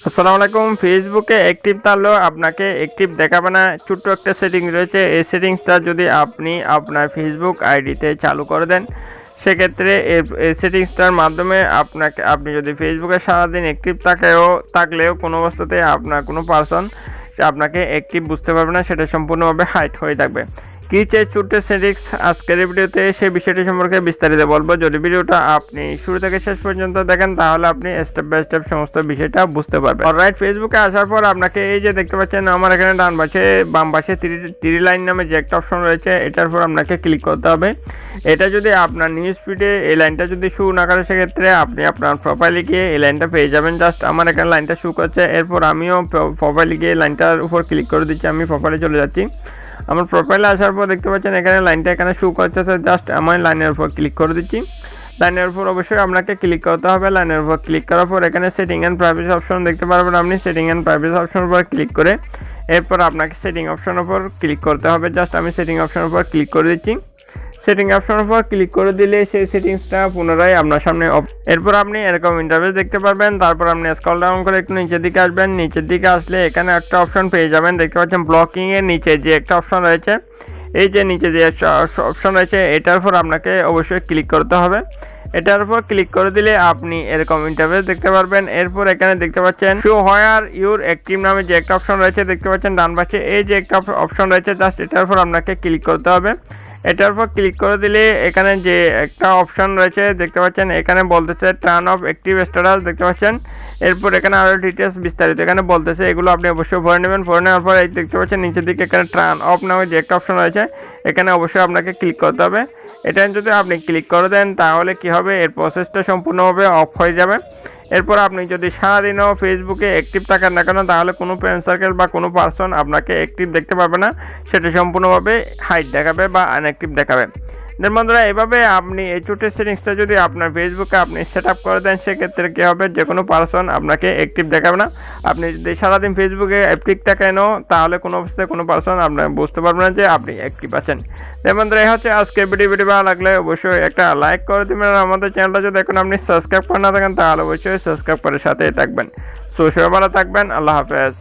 আসসালামু আলাইকুম। ফেসবুকে অ্যাক্টিভ থাকলেও আপনাকে অ্যাক্টিভ দেখাবে না। ছোট্ট একটা সেটিং রয়েছে। এই সেটিংসটা যদি আপনি আপনার ফেসবুক আইডিতে চালু করে দেন, সেক্ষেত্রে এই সেটিংসটার মাধ্যমে আপনি যদি ফেসবুকে সারাদিন অ্যাক্টিভ থাকলেও কোনো অবস্থাতে আপনার কোনো পার্সন আপনাকে অ্যাক্টিভ বুঝতে পারবে না, সেটা সম্পূর্ণভাবে হাইড হয়ে থাকবে। কি চাই ছোট্ট সেটিংস, আজকের এই ভিডিওতে সেই বিষয়টি সম্পর্কে বিস্তারিত বলবো। যদি ভিডিওটা আপনি শুরু থেকে শেষ পর্যন্ত দেখেন তাহলে আপনি স্টেপ বাই স্টেপ সমস্ত বিষয়টা বুঝতে পারবেন। অলরাইট, ফেসবুকে আসার পর আপনাকে এই যে দেখতে পাচ্ছেন আমার এখানে ডান পাশে বাম পাশে থ্রি লাইন নামে যে একটা অপশন রয়েছে, এটার উপর আপনাকে ক্লিক করতে হবে। এটা যদি আপনার নিউজ ফিডে এই লাইনটা যদি শো না করে, সেক্ষেত্রে আপনি আপনার প্রোফাইলে গিয়ে এই লাইনটা পেয়ে যাবেন। জাস্ট আমার এখানে লাইনটা শো করছে, এরপর আমিও প্রোফাইলে গিয়ে লাইনটার উপর ক্লিক করে দিচ্ছি। আমি প্রোফাইলে চলে যাচ্ছি। আমার প্রোফাইলে আসার পর দেখতে পাচ্ছেন এখানে লাইনটা এখানে শো করতেছে। জাস্ট আমি লাইনের উপর ক্লিক করে দিচ্ছি। লাইনের উপর অবশ্যই আপনাকে ক্লিক করতে হবে। লাইনের উপর ক্লিক করার পর এখানে সেটিং অ্যান্ড প্রাইভেসি অপশন দেখতে পারবেন। আপনি সেটিং অ্যান্ড প্রাইভেসি অপশনের উপর ক্লিক করে এরপর আপনাকে সেটিং অপশনের উপর ক্লিক করতে হবে। জাস্ট আমি সেটিং অপশনের উপর ক্লিক করে দিচ্ছি। সেটিং অপশনের উপর ক্লিক করে দিলে সেই সেটিংসটা পুনরায় আপনার সামনে এরপর আপনি এরকম ইন্টারফেস দেখতে পারবেন। তারপর আপনি স্ক্রল ডাউন করে একটু নিচের দিকে আসবেন। নিচের দিকে আসলে এখানে একটা অপশন পেয়ে যাবেন, দেখতে পাচ্ছেন ব্লকিং এর নিচে যে একটা অপশন রয়েছে, এই যে নিচে যে অপশন রয়েছে এটার উপর আপনাকে অবশ্যই ক্লিক করতে হবে। এটার উপর ক্লিক করে দিলে আপনি এরকম ইন্টারফেস দেখতে পারবেন। এরপর এখানে দেখতে পাচ্ছেন শো হোয়ার ইউর অ্যাক্টিভ নামে যে একটা অপশন রয়েছে, দেখতে পাচ্ছেন ডান পাশে এই যে একটা অপশন রয়েছে, জাস্ট এটার উপর আপনাকে ক্লিক করতে হবে। এটার উপর ক্লিক করে দিলে এখানে যে একটা অপশন রয়েছে দেখতে পাচ্ছেন, এখানে বলতেছে টার্ন অফ অ্যাক্টিভ স্ট্যাটাস, দেখতে পাচ্ছেন। এরপর এখানে আরও ডিটেলস বিস্তারিত এখানে বলতেছে, এগুলো আপনি অবশ্যই ভরে নেবেন। ভরে নেওয়ার পর এই দেখতে পাচ্ছেন নিচের দিকে এখানে টার্ন অফ নামে যে একটা অপশন রয়েছে, এখানে অবশ্যই আপনাকে ক্লিক করতে হবে। এটা যদি আপনি ক্লিক করে দেন তাহলে কি হবে, এর প্রসেসটা সম্পূর্ণভাবে অফ হয়ে যাবে। এরপর আপনি যদি সারাদিনও ফেসবুকে অ্যাক্টিভ থাকেন না কেন, তাহলে কোনো ফ্রেন্ড সার্কেল বা কোনো পার্সন আপনাকে অ্যাক্টিভ দেখতে পাবে না, সেটা সম্পূর্ণভাবে হাইড দেখাবে বা আনঅ্যাক্টিভ দেখাবে। বন্ধুরা, এভাবে আপনি এই ছোট সেটিংসটা যদি আপনার ফেসবুকে আপনি সেট আপ করে দেন, সেক্ষেত্রে কী হবে, যে কোনো পার্সন আপনাকে অ্যাক্টিভ দেখাবে না। আপনি যদি সারাদিন ফেসবুকে অ্যাক্টিভ থাকেন তাহলে কোনো অবস্থায় কোনো পার্সন আপনার বুঝতে পারবে না যে আপনি অ্যাক্টিভ আছেন। বন্ধুরা, এই হচ্ছে আজকে ভিডিও ভালো লাগলে অবশ্যই একটা লাইক করে দেবেন। আর আমাদের চ্যানেলটা যদি এখন আপনি সাবস্ক্রাইব করে না থাকেন তাহলে অবশ্যই সাবস্ক্রাইব করে সাথেই থাকবেন। সো সবাই ভালো থাকবেন। আল্লাহ হাফেজ।